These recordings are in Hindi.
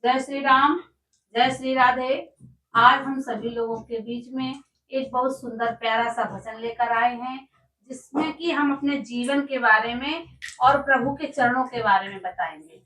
जय श्री राम, जय श्री राधे। आज हम सभी लोगों के बीच में एक बहुत सुंदर प्यारा सा भजन लेकर आए हैं, जिसमें कि हम अपने जीवन के बारे में और प्रभु के चरणों के बारे में बताएंगे।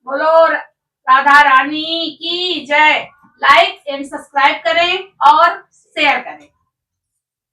बोलो राधा रानी की जय। लाइक एंड सब्सक्राइब करें और शेयर करें।